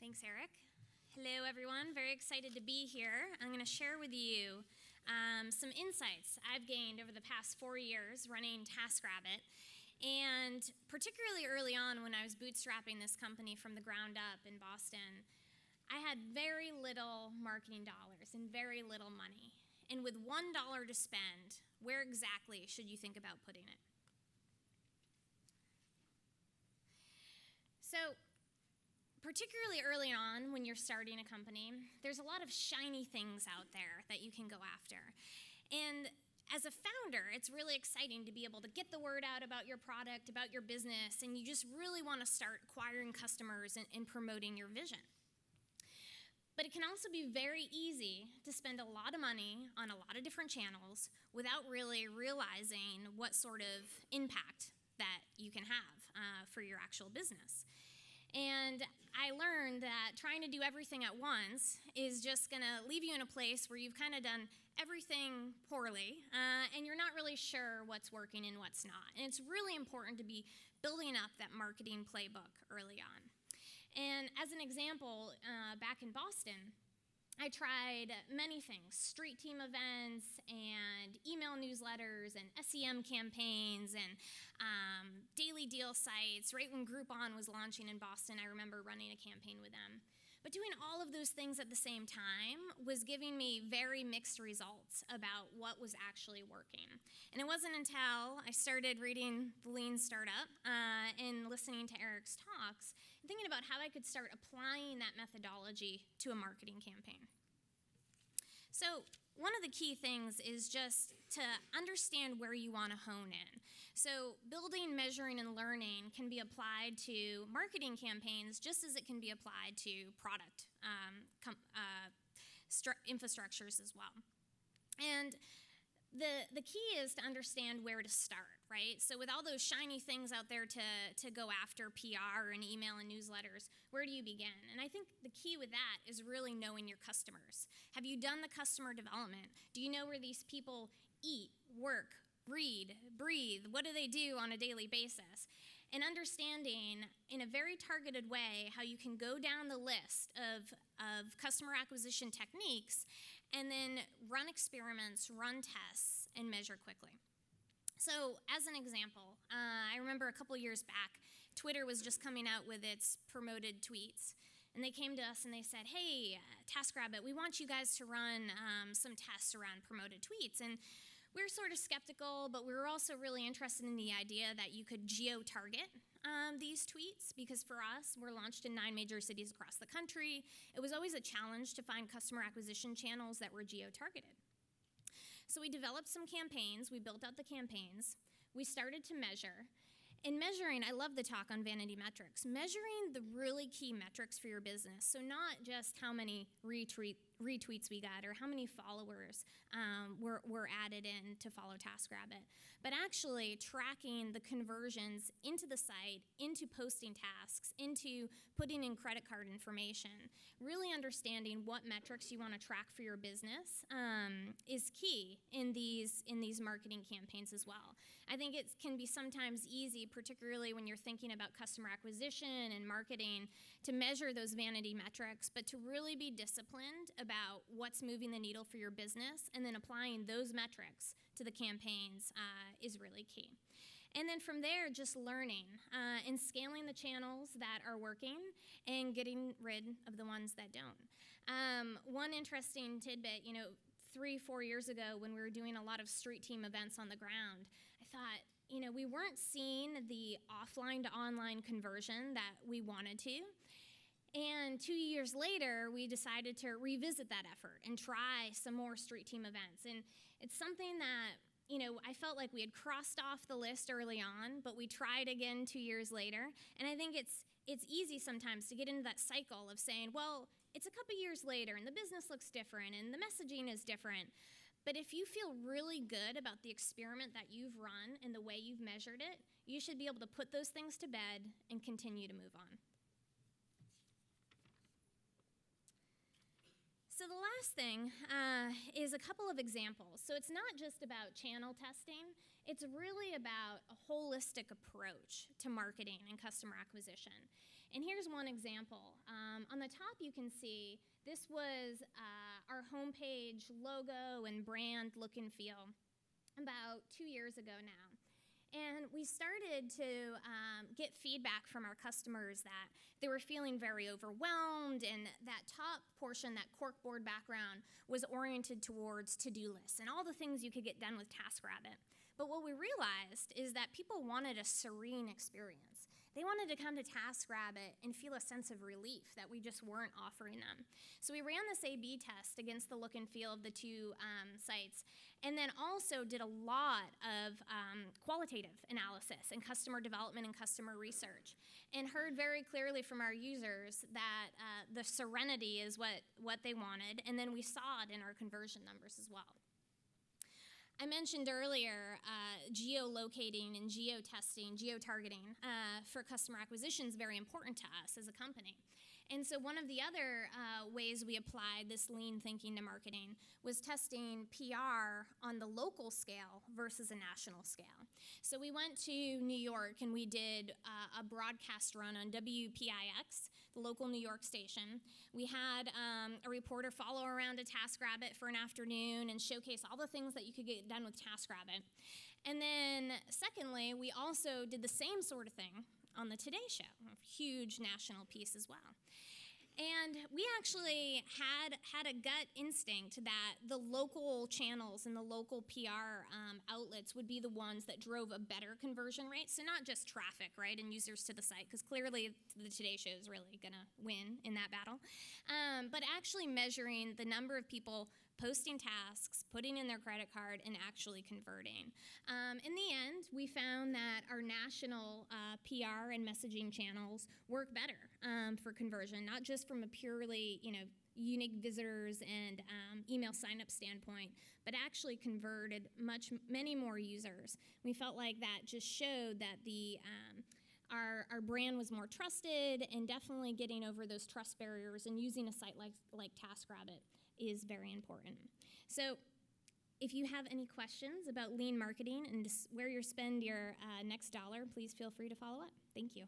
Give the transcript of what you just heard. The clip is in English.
Thanks, Eric. Hello, everyone. Very excited to be here. I'm going to share with you some insights I've gained over the past 4 years running TaskRabbit. And particularly early on when I was bootstrapping this company from the ground up in Boston, I had very little marketing dollars and very little money. And with $1 to spend, where exactly should you think about putting it? So, particularly early on when you're starting a company, there's a lot of shiny things out there that you can go after. And as a founder, it's really exciting to be able to get the word out about your product, about your business, and you just really want to start acquiring customers and promoting your vision. But it can also be very easy to spend a lot of money on a lot of different channels without really realizing what sort of impact that you can have for your actual business. And I learned that trying to do everything at once is just going to leave you in a place where you've kind of done everything poorly, and you're not really sure what's working and what's not. And it's really important to be building up that marketing playbook early on. And as an example, back in Boston, I tried many things, street team events and email newsletters and SEM campaigns and daily deal sites. Right when Groupon was launching in Boston, I remember running a campaign with them. But doing all of those things at the same time was giving me very mixed results about what was actually working. And it wasn't until I started reading The Lean Startup and listening to Eric's talks and thinking about how I could start applying that methodology to a marketing campaign. So one of the key things is just to understand where you want to hone in. So building, measuring, and learning can be applied to marketing campaigns just as it can be applied to product infrastructures as well. And the key is to understand where to start, right? So with all those shiny things out there to go after, PR and email and newsletters, where do you begin? And I think the key with that is really knowing your customers. Have you done the customer development? Do you know where these people eat, work, read, breathe? What do they do on a daily basis? And understanding in a very targeted way how you can go down the list of customer acquisition techniques and then run experiments, run tests, and measure quickly. So as an example, I remember a couple years back, Twitter was just coming out with its promoted tweets. And they came to us and they said, hey, TaskRabbit, we want you guys to run some tests around promoted tweets. And we were sort of skeptical, but we were also really interested in the idea that you could geo-target these tweets, because for us, we're launched in 9 major cities across the country. It was always a challenge to find customer acquisition channels that were geo-targeted. So we developed some campaigns, we built out the campaigns, we started to measure. In measuring, I love the talk on vanity metrics, measuring the really key metrics for your business. So not just how many retweets we got or how many followers were added in to follow TaskRabbit, but actually tracking the conversions into the site, into posting tasks, into putting in credit card information. Really understanding what metrics you want to track for your business is key in these marketing campaigns as well. I think it can be sometimes easy, particularly when you're thinking about customer acquisition and marketing, to measure those vanity metrics, but to really be disciplined about what's moving the needle for your business and then applying those metrics to the campaigns is really key. And then from there, just learning and scaling the channels that are working and getting rid of the ones that don't. One interesting tidbit, 3-4 years ago when we were doing a lot of street team events on the ground, I thought, we weren't seeing the offline to online conversion that we wanted to. And 2 years later, we decided to revisit that effort and try some more street team events. And it's something that, I felt like we had crossed off the list early on, but we tried again 2 years later. And I think it's easy sometimes to get into that cycle of saying, well, it's a couple years later and the business looks different and the messaging is different. But if you feel really good about the experiment that you've run and the way you've measured it, you should be able to put those things to bed and continue to move on. So the last thing is a couple of examples. So it's not just about channel testing. It's really about a holistic approach to marketing and customer acquisition. And here's one example. On the top you can see this was our homepage logo and brand look and feel about 2 years ago now. And we started to get feedback from our customers that they were feeling very overwhelmed, and that top portion, that corkboard background, was oriented towards to-do lists and all the things you could get done with TaskRabbit. But what we realized is that people wanted a serene experience. They wanted to come to TaskRabbit and feel a sense of relief that we just weren't offering them. So we ran this A/B test against the look and feel of the two sites, and then also did a lot of qualitative analysis and customer development and customer research, and heard very clearly from our users that the serenity is what they wanted, and then we saw it in our conversion numbers as well. I mentioned earlier geolocating and geotesting, geotargeting for customer acquisition is very important to us as a company. And so one of the other ways we applied this lean thinking to marketing was testing PR on the local scale versus a national scale. So we went to New York and we did a broadcast run on WPIX, the local New York station. We had a reporter follow around a TaskRabbit for an afternoon and showcase all the things that you could get done with TaskRabbit. And then secondly, we also did the same sort of thing on the Today Show, a huge national piece as well. And we actually had a gut instinct that the local channels and the local PR outlets would be the ones that drove a better conversion rate. So not just traffic, right, and users to the site, because clearly the Today Show is really going to win in that battle, but actually measuring the number of people posting tasks, putting in their credit card, and actually converting. In the end, we found that our national PR and messaging channels work better for conversion, not just from a purely, unique visitors and email sign-up standpoint, but actually converted many more users. We felt like that just showed that our brand was more trusted, and definitely getting over those trust barriers and using a site like TaskRabbit is very important. So if you have any questions about lean marketing and where you spend your next dollar, please feel free to follow up. Thank you.